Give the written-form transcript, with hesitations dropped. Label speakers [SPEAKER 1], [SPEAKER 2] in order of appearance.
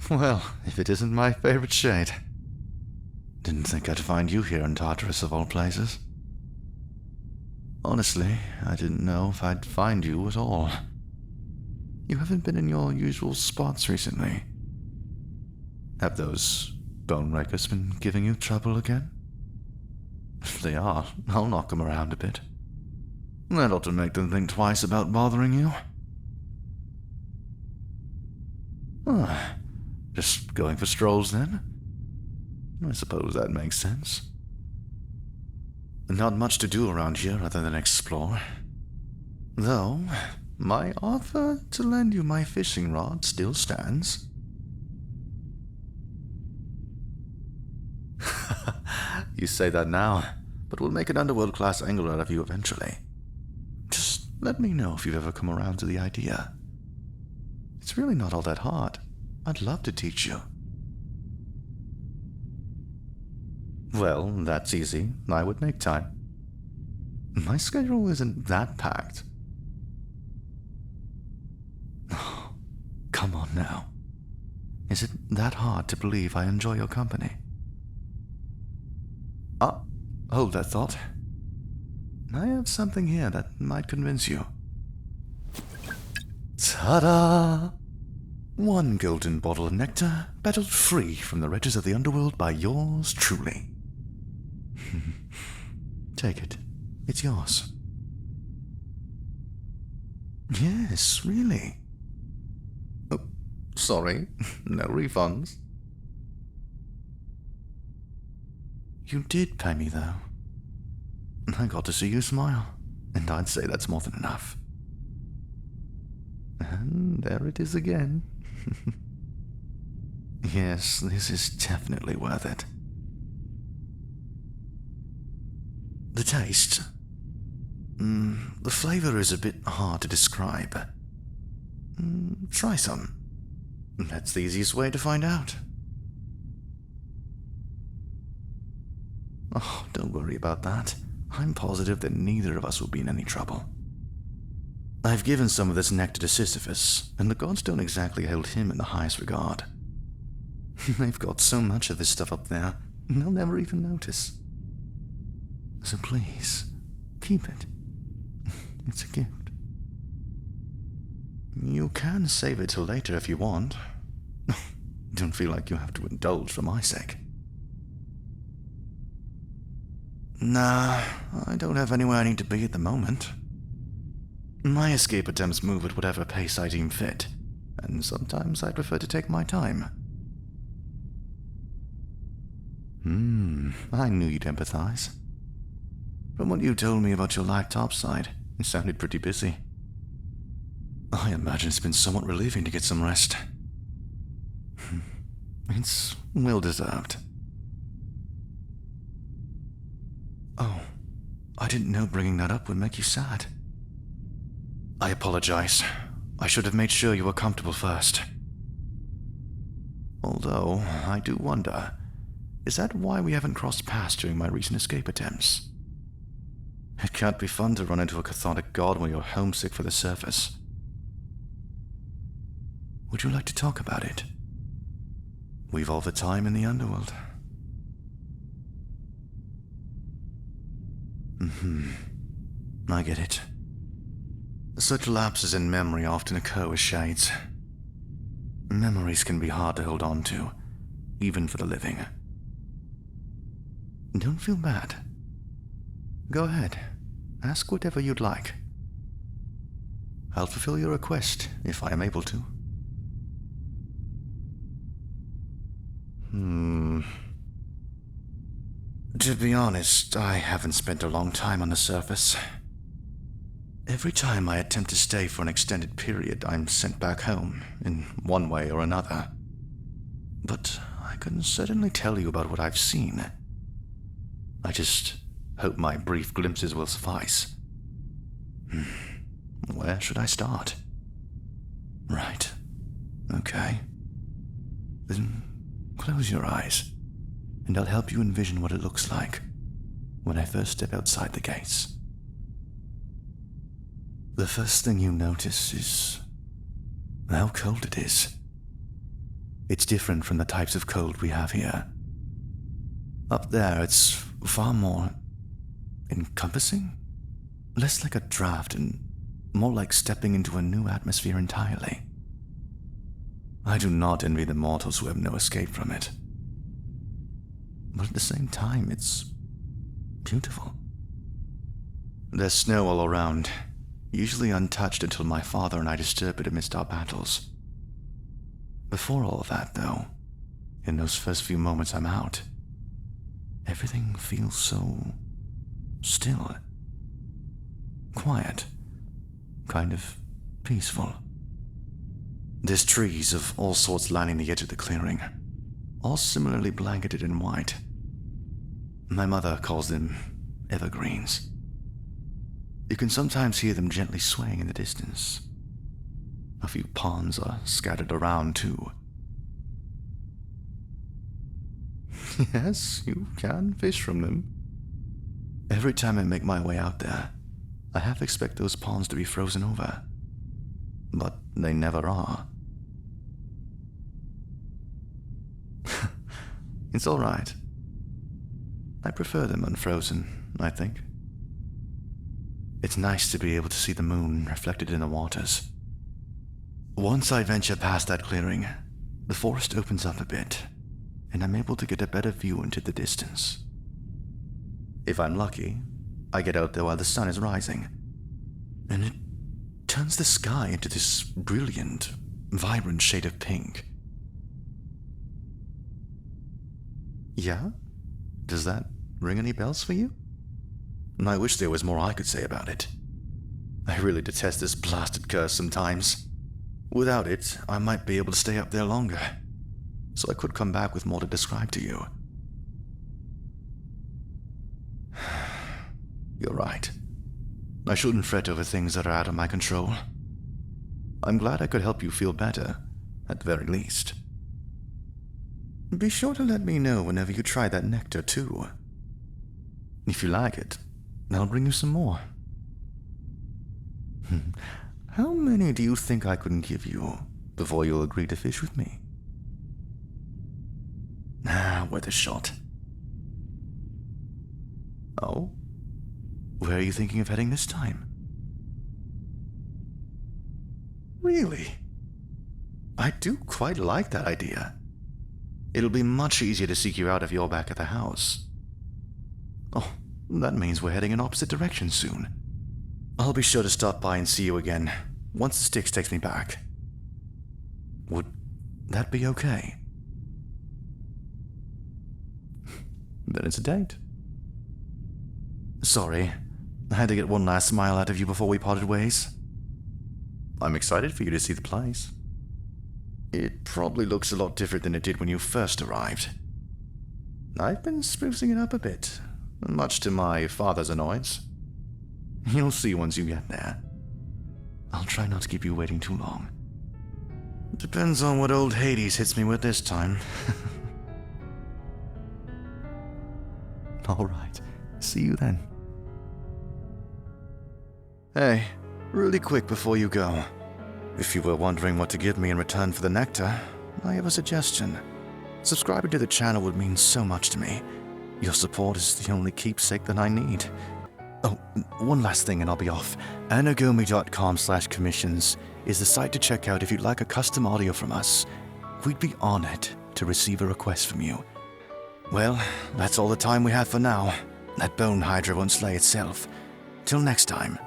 [SPEAKER 1] Well, if it isn't my favorite shade. Didn't think I'd find you here in Tartarus of all places. Honestly, I didn't know if I'd find you at all. You haven't been in your usual spots recently. Have those bone rakers been giving you trouble again? If they are, I'll knock them around a bit. That ought to make them think twice about bothering you. Just going for strolls then? I suppose that makes sense. Not much to do around here other than explore. Though, my offer to lend you my fishing rod still stands. You say that now, but we'll make an underworld-class angler out of you eventually. Just let me know if you've ever come around to the idea. It's really not all that hard. I'd love to teach you. Well, that's easy. I would make time. My schedule isn't that packed. Oh, come on now. Is it that hard to believe I enjoy your company? Hold that thought. I have something here that might convince you. Ta-da! One golden bottle of nectar, battled free from the wretches of the underworld by yours truly. Take it. It's yours. Yes, really. Oh, sorry. No refunds. You did pay me, though. I got to see you smile, and I'd say that's more than enough. And there it is again. Yes, this is definitely worth it. The taste. The flavor is a bit hard to describe. Try some. That's the easiest way to find out. Oh, don't worry about that. I'm positive that neither of us will be in any trouble. I've given some of this nectar to Sisyphus, and the gods don't exactly hold him in the highest regard. They've got so much of this stuff up there, they'll never even notice. So please, keep it. It's a gift. You can save it till later if you want. Don't feel like you have to indulge for my sake. Nah, I don't have anywhere I need to be at the moment. My escape attempts move at whatever pace I deem fit, and sometimes I prefer to take my time. I knew you'd empathize. From what you told me about your life topside, it sounded pretty busy. I imagine it's been somewhat relieving to get some rest. It's well deserved. Oh, I didn't know bringing that up would make you sad. I apologize. I should have made sure you were comfortable first. Although, I do wonder, is that why we haven't crossed paths during my recent escape attempts? It can't be fun to run into a cathartic god when you're homesick for the surface. Would you like to talk about it? We've all the time in the underworld. I get it. Such lapses in memory often occur with shades. Memories can be hard to hold on to, even for the living. Don't feel bad. Go ahead. Ask whatever you'd like. I'll fulfill your request if I am able to. To be honest, I haven't spent a long time on the surface. Every time I attempt to stay for an extended period, I'm sent back home, in one way or another. But I can certainly tell you about what I've seen. I just hope my brief glimpses will suffice. Where should I start? Right. Okay. Then close your eyes, and I'll help you envision what it looks like when I first step outside the gates. The first thing you notice is how cold it is. It's different from the types of cold we have here. Up there, it's far more encompassing, less like a draft and more like stepping into a new atmosphere entirely. I do not envy the mortals who have no escape from it. But at the same time, it's beautiful. There's snow all around, usually untouched until my father and I disturb it amidst our battles. Before all of that, though, in those first few moments I'm out, everything feels so still, quiet, kind of peaceful. There's trees of all sorts lining the edge of the clearing, all similarly blanketed in white. My mother calls them evergreens. You can sometimes hear them gently swaying in the distance. A few ponds are scattered around, too. Yes, you can fish from them. Every time I make my way out there, I half expect those ponds to be frozen over. But they never are. It's all right. I prefer them unfrozen, I think. It's nice to be able to see the moon reflected in the waters. Once I venture past that clearing, the forest opens up a bit, and I'm able to get a better view into the distance. If I'm lucky, I get out there while the sun is rising, and it turns the sky into this brilliant, vibrant shade of pink. Yeah? Does that ring any bells for you? I wish there was more I could say about it. I really detest this blasted curse sometimes. Without it, I might be able to stay up there longer, so I could come back with more to describe to you. You're right. I shouldn't fret over things that are out of my control. I'm glad I could help you feel better, at the very least. Be sure to let me know whenever you try that nectar, too. If you like it, I'll bring you some more. How many do you think I could give you before you'll agree to fish with me? Worth a shot. Oh? Where are you thinking of heading this time? Really? I do quite like that idea. It'll be much easier to seek you out if you're back at the house. Oh, that means we're heading in opposite directions soon. I'll be sure to stop by and see you again once the Styx takes me back. Would that be okay? Then it's a date. Sorry, I had to get one last smile out of you before we parted ways. I'm excited for you to see the place. It probably looks a lot different than it did when you first arrived. I've been sprucing it up a bit, much to my father's annoyance. You'll see once you get there. I'll try not to keep you waiting too long. Depends on what old Hades hits me with this time. Alright, see you then. Hey, really quick before you go. If you were wondering what to give me in return for the nectar, I have a suggestion. Subscribing to the channel would mean so much to me. Your support is the only keepsake that I need. Oh, one last thing and I'll be off. Anigomi.com/commissions is the site to check out if you'd like a custom audio from us. We'd be honored to receive a request from you. Well, that's all the time we have for now. That bone hydra won't slay itself. Till next time.